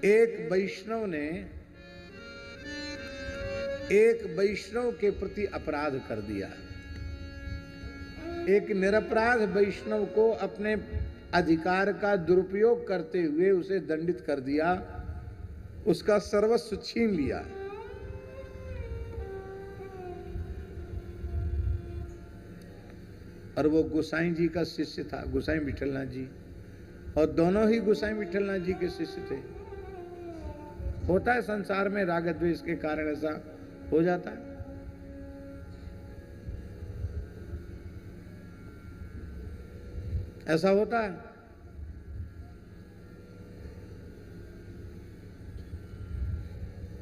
एक वैष्णव के प्रति अपराध कर दिया। एक निरपराध वैष्णव को अपने अधिकार का दुरुपयोग करते हुए उसे दंडित कर दिया, उसका सर्वस्व छीन लिया। और वो गोसाई जी का शिष्य था, गोसाई विठलनाथ जी, और दोनों ही गोसाई विठलनाथ जी के शिष्य थे। होता है संसार में, राग द्वेष के कारण ऐसा हो जाता है। ऐसा होता है।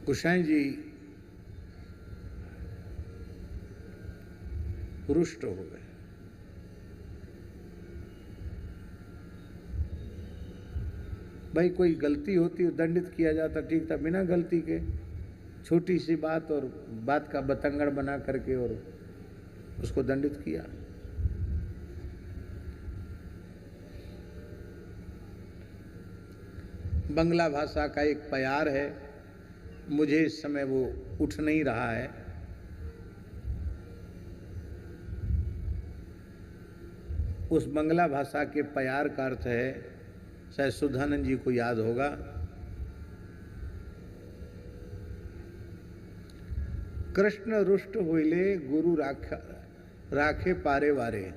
गोसाई जी रुष्ट हो गए। भाई कोई गलती होती दंडित किया जाता, ठीक था। बिना गलती के छोटी सी बात और बात का बतंगड़ बना करके और उसको दंडित किया। बंगला भाषा का एक प्यार है, मुझे इस समय वो उठ नहीं रहा है। उस बंगला भाषा के प्यार का अर्थ है, शायद सुधानंद जी को याद होगा, कृष्ण रुष्ट होइले गुरु राखे पारे वारे।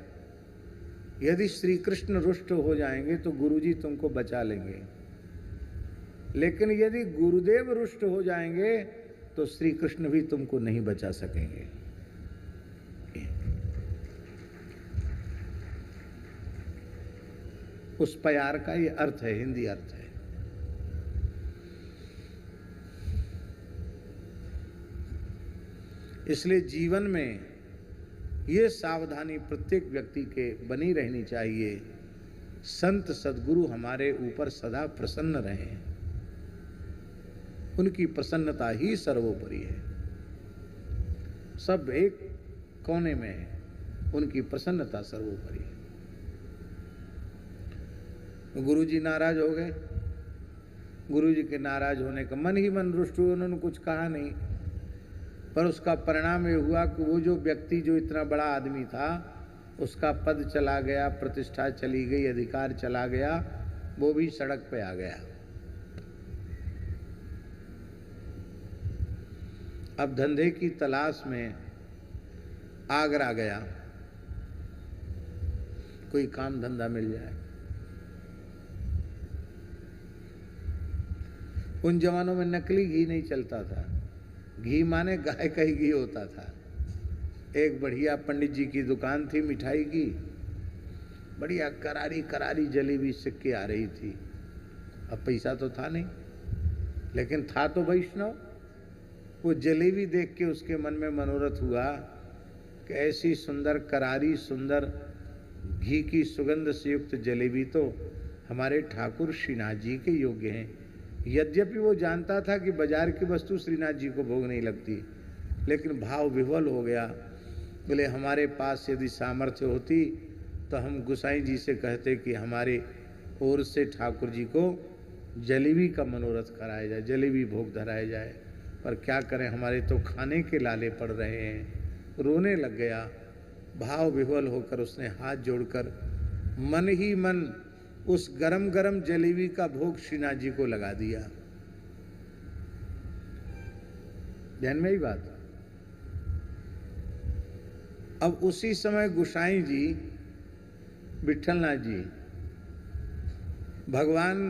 यदि श्री कृष्ण रुष्ट हो जाएंगे तो गुरुजी तुमको बचा लेंगे, लेकिन यदि गुरुदेव रुष्ट हो जाएंगे तो श्री कृष्ण भी तुमको नहीं बचा सकेंगे। उस प्यार का ये अर्थ है, हिंदी अर्थ है। इसलिए जीवन में ये सावधानी प्रत्येक व्यक्ति के बनी रहनी चाहिए, संत सद्गुरु हमारे ऊपर सदा प्रसन्न रहें, उनकी प्रसन्नता ही सर्वोपरि है। सब एक कोने में है, उनकी प्रसन्नता सर्वोपरि है। गुरुजी नाराज हो गए, गुरुजी के नाराज होने का मन ही मन रुष्ट हुए, उन्होंने कुछ कहा नहीं, पर उसका परिणाम ये हुआ कि वो जो व्यक्ति जो इतना बड़ा आदमी था, उसका पद चला गया, प्रतिष्ठा चली गई, अधिकार चला गया, वो भी सड़क पे आ गया। अब धंधे की तलाश में आगरा गया, कोई काम धंधा मिल जाए। उन जमानों में नकली घी नहीं चलता था, घी माने गाय का ही घी होता था। एक बढ़िया पंडित जी की दुकान थी मिठाई की, बढ़िया करारी करारी जलेबी सिक्के आ रही थी। अब पैसा तो था नहीं, लेकिन था तो वैष्णव। वो जलेबी देख के उसके मन में मनोरथ हुआ कि ऐसी सुंदर करारी, सुंदर घी की सुगंध से युक्त जलेबी तो हमारे ठाकुर श्रीनाथ जी के योग्य हैं। यद्यपि वो जानता था कि बाजार की वस्तु श्रीनाथ जी को भोग नहीं लगती, लेकिन भाव विह्वल हो गया। बोले हमारे पास यदि सामर्थ्य होती तो हम गोसाई जी से कहते कि हमारे ओर से ठाकुर जी को जलेबी का मनोरथ कराया जाए, जलेबी भोग धराया जाए। पर क्या करें, हमारे तो खाने के लाले पड़ रहे हैं। रोने लग गया। भाव विह्वल होकर उसने हाथ जोड़कर मन ही मन उस गरम गरम जलेबी का भोग श्रीनाथ जी को लगा दिया। ध्यान में ही बात। अब उसी समय गोसाई जी विठलनाथ जी भगवान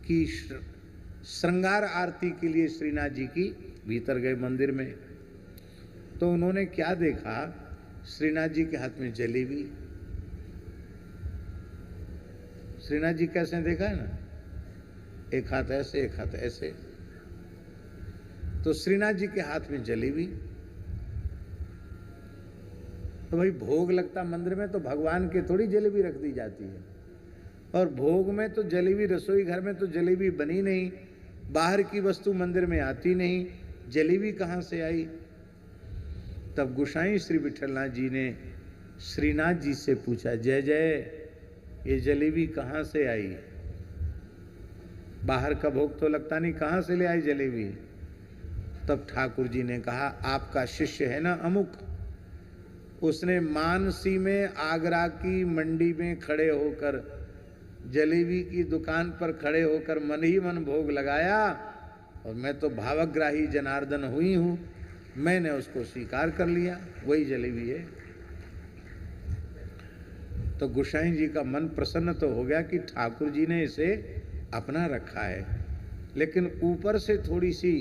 की श्रृंगार आरती के लिए श्रीनाथ जी की भीतर गए मंदिर में। तो उन्होंने क्या देखा, श्रीनाथ जी के हाथ में जलेबी। श्रीनाथ जी कैसे देखा है ना, एक हाथ ऐसे एक हाथ ऐसे। तो श्रीनाथ जी के हाथ में जलेबी। तो भाई भोग लगता मंदिर में तो भगवान के थोड़ी जलेबी रख दी जाती है, और भोग में तो जलेबी, रसोई घर में तो जलेबी बनी नहीं, बाहर की वस्तु मंदिर में आती नहीं, जलेबी कहाँ से आई। तब गोसाई श्री विठलनाथ जी ने श्रीनाथ जी से पूछा, जय जय, ये जलेबी कहाँ से आई। बाहर का भोग तो लगता नहीं, कहाँ से ले आई जलेबी। तब ठाकुर जी ने कहा, आपका शिष्य है ना अमुक, उसने मानसी में आगरा की मंडी में खड़े होकर, जलेबी की दुकान पर खड़े होकर मन ही मन भोग लगाया, और मैं तो भावग्राही जनार्दन हुई हूं, मैंने उसको स्वीकार कर लिया, वही जलेबी है। तो गोसाई जी का मन प्रसन्न तो हो गया कि ठाकुर जी ने इसे अपना रखा है, लेकिन ऊपर से थोड़ी सी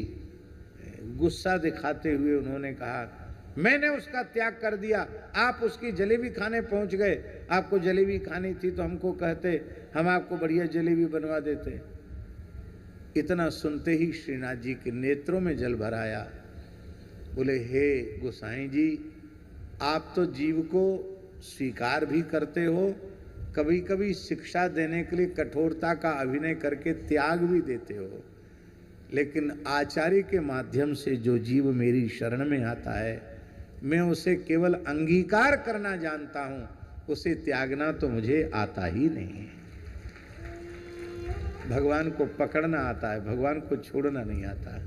गुस्सा दिखाते हुए उन्होंने कहा, मैंने उसका त्याग कर दिया, आप उसकी जलेबी खाने पहुंच गए, आपको जलेबी खानी थी तो हमको कहते, हम आपको बढ़िया जलेबी बनवा देते। इतना सुनते ही श्रीनाथ जी के नेत्रों में जल भर आया। बोले, हे गोसाई जी, आप तो जीव को स्वीकार भी करते हो, कभी कभी शिक्षा देने के लिए कठोरता का अभिनय करके त्याग भी देते हो, लेकिन आचार्य के माध्यम से जो जीव मेरी शरण में आता है, मैं उसे केवल अंगीकार करना जानता हूं, उसे त्यागना तो मुझे आता ही नहीं है। भगवान को पकड़ना आता है, भगवान को छोड़ना नहीं आता है।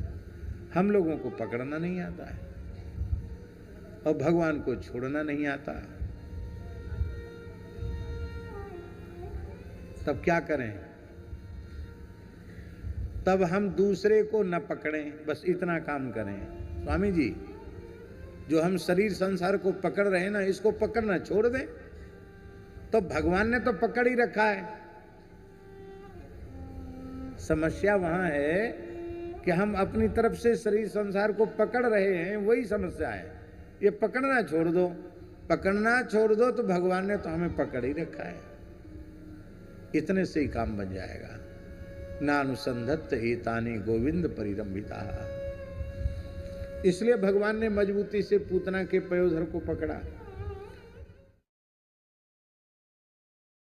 हम लोगों को पकड़ना नहीं आता है और भगवान को छोड़ना नहीं आता। तब क्या करें? तब हम दूसरे को न पकड़ें, बस इतना काम करें। स्वामी जी, जो हम शरीर संसार को पकड़ रहे हैं ना, इसको पकड़ना छोड़ दें। तो भगवान ने तो पकड़ ही रखा है। समस्या वहां है कि हम अपनी तरफ से शरीर संसार को पकड़ रहे हैं, वही समस्या है। ये पकड़ना छोड़ दो, पकड़ना छोड़ दो तो भगवान ने तो हमें पकड़ ही रखा है। इतने से ही काम बन जाएगा। नानुसंधत्त एतानि गोविंद परिरंभिता। इसलिए भगवान ने मजबूती से पूतना के पयोधर को पकड़ा।